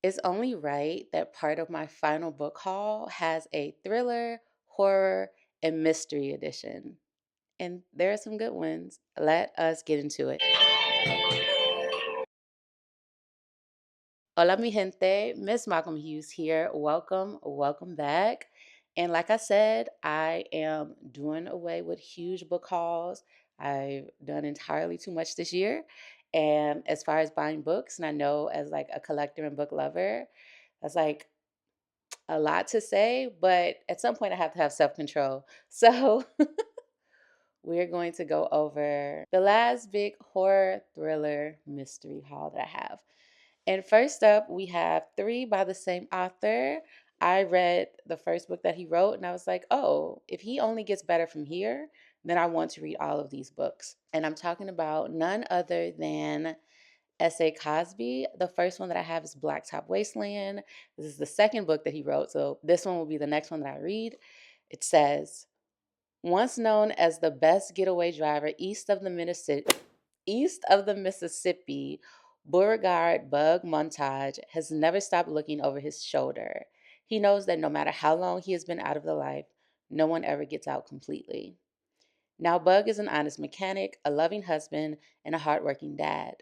It's only right that part of my final book haul has a thriller, horror, and mystery edition. And there are some good ones. Let us get into it. Hola, mi gente. Miss Malcolm Hughes here. Welcome back. And like I said, I am doing away with huge book hauls. I've done entirely too much this year. And as far as buying books, and I know as like a collector and book lover, that's like a lot to say, but at some point I have to have self-control. So we're going to go over the last big horror thriller mystery haul that I have. And first up, we have Three by the same author. I read the first book that he wrote and I was like, oh, if he only gets better from here, then I want to read all of these books. And I'm talking about none other than S.A. Cosby. The first one that I have is Blacktop Wasteland. This is the second book that he wrote, so this one will be the next one that I read. It says, once known as the best getaway driver east of the Mississippi, Beauregard Bug Montage has never stopped looking over his shoulder. He knows that no matter how long he has been out of the life, no one ever gets out completely. Now, Bug is an honest mechanic, a loving husband, and a hardworking dad.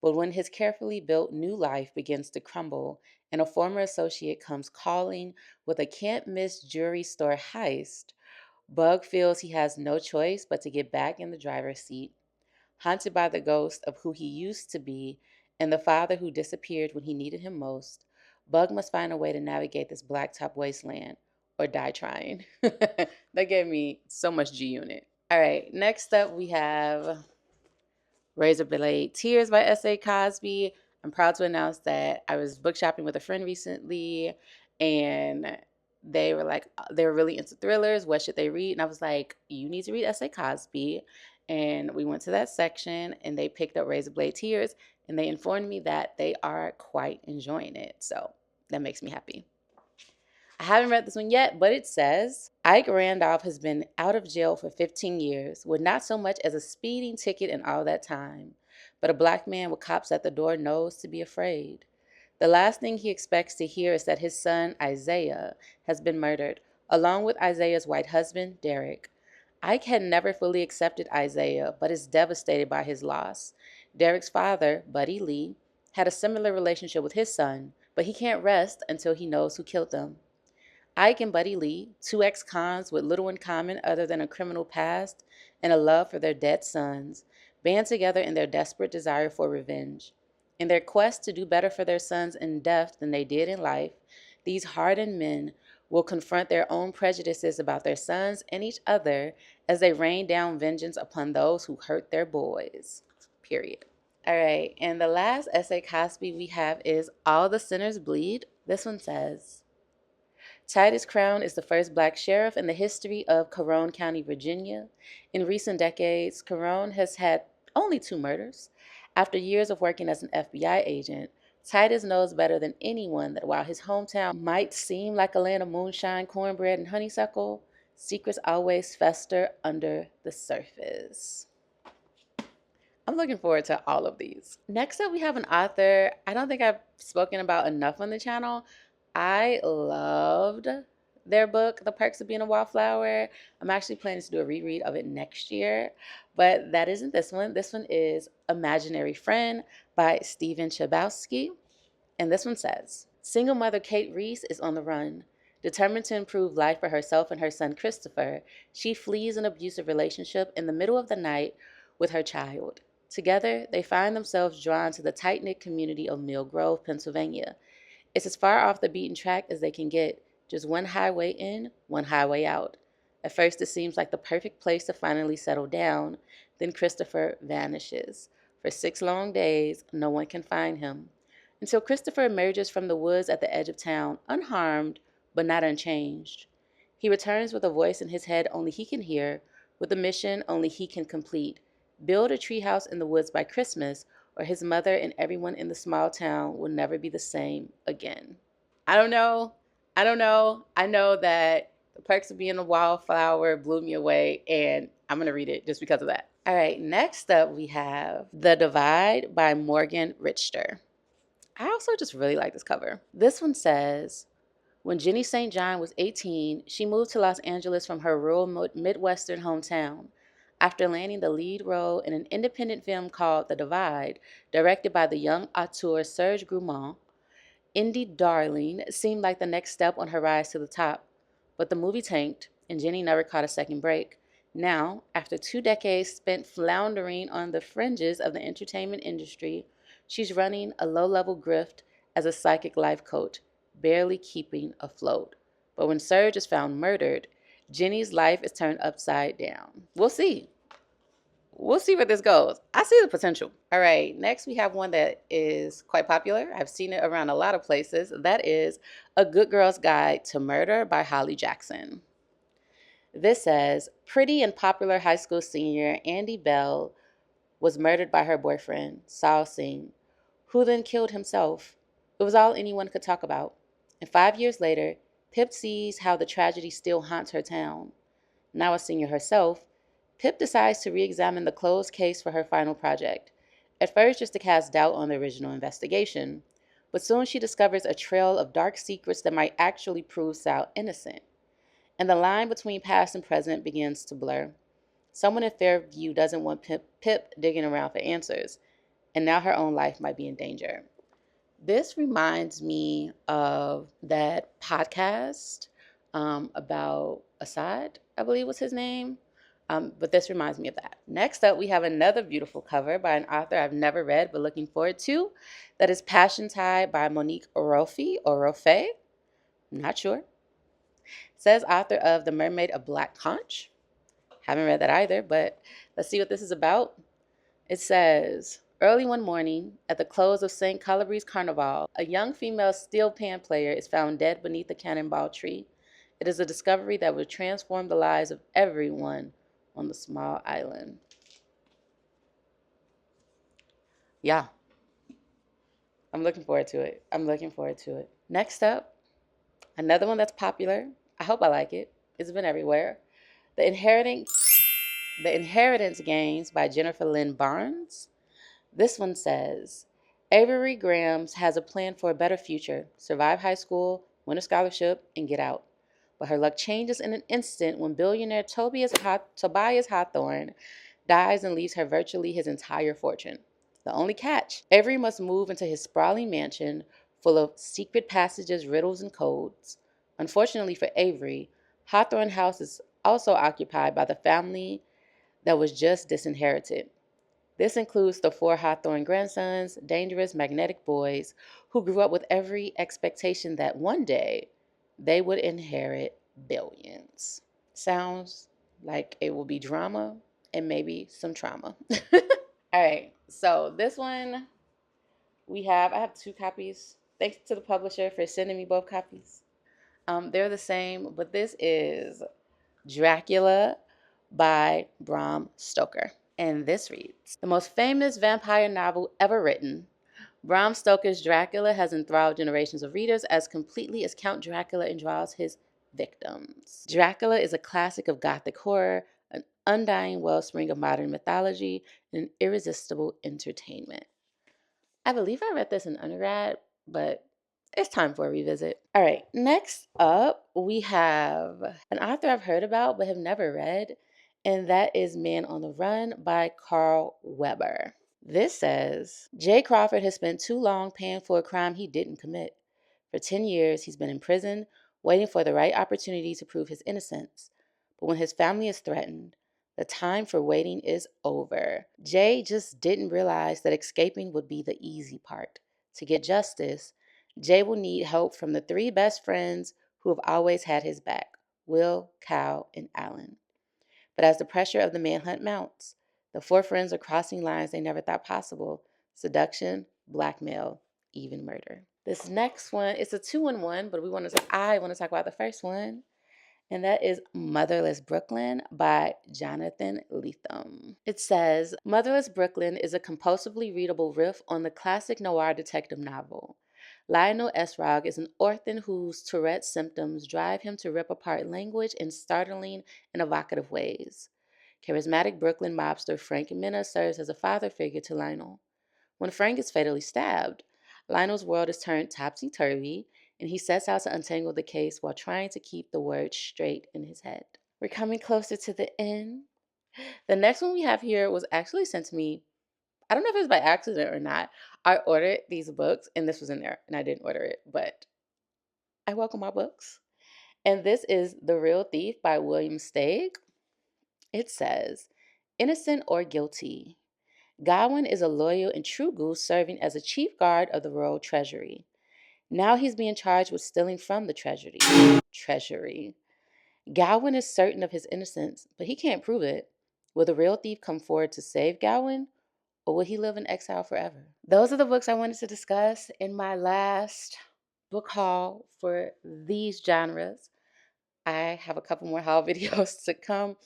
But when his carefully built new life begins to crumble and a former associate comes calling with a can't miss jewelry store heist, Bug feels he has no choice but to get back in the driver's seat. Haunted by the ghost of who he used to be and the father who disappeared when he needed him most, Bug must find a way to navigate this blacktop wasteland or die trying. That gave me so much G Unit. All right, next up we have Razorblade Tears by S.A. Cosby. I'm proud to announce that I was book shopping with a friend recently, and they were really into thrillers. What should they read? And I was like, you need to read S.A. Cosby. And we went to that section, and they picked up Razorblade Tears, and they informed me that they are quite enjoying it. So that makes me happy. I haven't read this one yet, but it says Ike Randolph has been out of jail for 15 years with not so much as a speeding ticket in all that time. But a black man with cops at the door knows to be afraid. The last thing he expects to hear is that his son, Isaiah, has been murdered, along with Isaiah's white husband, Derek. Ike had never fully accepted Isaiah, but is devastated by his loss. Derek's father, Buddy Lee, had a similar relationship with his son, but he can't rest until he knows who killed them. Ike and Buddy Lee, two ex-cons with little in common other than a criminal past and a love for their dead sons, band together in their desperate desire for revenge. In their quest to do better for their sons in death than they did in life, these hardened men will confront their own prejudices about their sons and each other as they rain down vengeance upon those who hurt their boys. Period. All right, and the last S.A. Cosby we have is All the Sinners Bleed. This one says, Titus Crown is the first black sheriff in the history of Carroll County, Virginia. In recent decades, Carroll has had only 2 murders. After years of working as an FBI agent, Titus knows better than anyone that while his hometown might seem like a land of moonshine, cornbread, and honeysuckle, secrets always fester under the surface. I'm looking forward to all of these. Next up, we have an author I don't think I've spoken about enough on the channel. I loved their book, The Perks of Being a Wallflower. I'm actually planning to do a reread of it next year, but that isn't this one. This one is Imaginary Friend by Stephen Chbosky. And this one says, single mother Kate Reese is on the run. Determined to improve life for herself and her son Christopher, she flees an abusive relationship in the middle of the night with her child. Together, they find themselves drawn to the tight-knit community of Mill Grove, Pennsylvania. It's as far off the beaten track as they can get, just one highway in, one highway out. At first, it seems like the perfect place to finally settle down. Then Christopher vanishes. For 6 long days, no one can find him. Until Christopher emerges from the woods at the edge of town, unharmed, but not unchanged. He returns with a voice in his head only he can hear, with a mission only he can complete. Build a treehouse in the woods by Christmas, or his mother and everyone in the small town will never be the same again. I don't know. I know that The Perks of Being a Wallflower blew me away, and I'm going to read it just because of that. All right, next up we have The Divide by Morgan Richter. I also just really like this cover. This one says, when Jenny St. John was 18, she moved to Los Angeles from her rural Midwestern hometown. After landing the lead role in an independent film called The Divide, directed by the young auteur Serge Grumont, Indie Darling seemed like the next step on her rise to the top. But the movie tanked, and Jenny never caught a second break. Now, after 2 decades spent floundering on the fringes of the entertainment industry, she's running a low-level grift as a psychic life coach, barely keeping afloat. But when Serge is found murdered, Jenny's life is turned upside down. We'll see. We'll see where this goes. I see the potential. All right, next we have one that is quite popular. I've seen it around a lot of places. That is A Good Girl's Guide to Murder by Holly Jackson. This says, pretty and popular high school senior Andy Bell was murdered by her boyfriend, Saul Singh, who then killed himself. It was all anyone could talk about. And 5 years later, Pip sees how the tragedy still haunts her town. Now a senior herself, Pip decides to re-examine the closed case for her final project, at first just to cast doubt on the original investigation, but soon she discovers a trail of dark secrets that might actually prove Sal innocent. And the line between past and present begins to blur. Someone in Fairview doesn't want Pip digging around for answers, and now her own life might be in danger. This reminds me of that podcast about Assad, I believe was his name. But this reminds me of that. Next up, we have another beautiful cover by an author I've never read but looking forward to. That is Passiontide by Monique Orofi, or Rofe. Not sure. Says author of The Mermaid of Black Conch. Haven't read that either, but let's see what this is about. It says, early one morning, at the close of St. Calabre's Carnival, a young female steel pan player is found dead beneath a cannonball tree. It is a discovery that will transform the lives of everyone on the small island. Yeah, I'm looking forward to it. Next up, another one that's popular. I hope I like it. It's been everywhere. The Inheritance Games by Jennifer Lynn Barnes. This one says, Avery Grams has a plan for a better future, survive high school, win a scholarship, and get out. But her luck changes in an instant when billionaire Tobias Hawthorne dies and leaves her virtually his entire fortune. The only catch, Avery must move into his sprawling mansion full of secret passages, riddles, and codes. Unfortunately for Avery, Hawthorne House is also occupied by the family that was just disinherited. This includes the 4 Hawthorne grandsons, dangerous, magnetic boys who grew up with every expectation that one day they would inherit billions. Sounds like it will be drama and maybe some trauma. All right, so this one I have 2 copies. Thanks to the publisher for sending me both copies. They're the same, but this is Dracula by Bram Stoker. And this reads, the most famous vampire novel ever written, Bram Stoker's Dracula has enthralled generations of readers as completely as Count Dracula enthralls his victims. Dracula is a classic of Gothic horror, an undying wellspring of modern mythology, and an irresistible entertainment. I believe I read this in undergrad, but it's time for a revisit. All right, next up, we have an author I've heard about but have never read, and that is Man on the Run by Carl Weber. This says, Jay Crawford has spent too long paying for a crime he didn't commit. For 10 years, he's been in prison, waiting for the right opportunity to prove his innocence. But when his family is threatened, the time for waiting is over. Jay just didn't realize that escaping would be the easy part. To get justice, Jay will need help from the 3 best friends who have always had his back, Will, Cal, and Alan. But as the pressure of the manhunt mounts, the 4 friends are crossing lines they never thought possible: seduction, blackmail, even murder. This next one, it's a 2-in-1, but I want to talk about the first one, and that is Motherless Brooklyn by Jonathan Lethem. It says, Motherless Brooklyn is a compulsively readable riff on the classic noir detective novel. Lionel Esrog is an orphan whose Tourette's symptoms drive him to rip apart language in startling and evocative ways. Charismatic Brooklyn mobster Frank Minna serves as a father figure to Lionel. When Frank is fatally stabbed, Lionel's world is turned topsy-turvy, and he sets out to untangle the case while trying to keep the words straight in his head. We're coming closer to the end. The next one we have here was actually sent to me. I don't know if it was by accident or not. I ordered these books, and this was in there, and I didn't order it, but I welcome my books. And this is The Real Thief by William Steig. It says, innocent or guilty, Godwin is a loyal and true goose serving as a chief guard of the royal treasury. Now he's being charged with stealing from the treasury. Godwin is certain of his innocence, but he can't prove it. Will the real thief come forward to save Godwin, or will he live in exile forever? Those are the books I wanted to discuss in my last book haul for these genres. I have a couple more haul videos to come.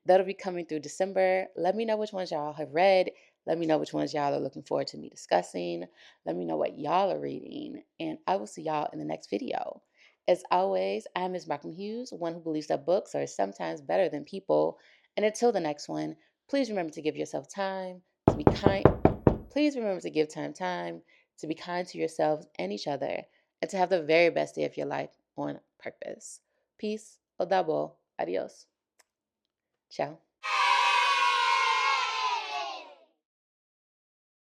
That'll be coming through December. Let me know which ones y'all have read. Let me know which ones y'all are looking forward to me discussing. Let me know what y'all are reading. And I will see y'all in the next video. As always, I'm MsMalcolmHughes, one who believes that books are sometimes better than people. And until the next one, please remember to give yourself time to be kind. Please remember to give time to be kind to yourselves and each other, and to have the very best day of your life on purpose. Peace, o dabo, adios. Ciao.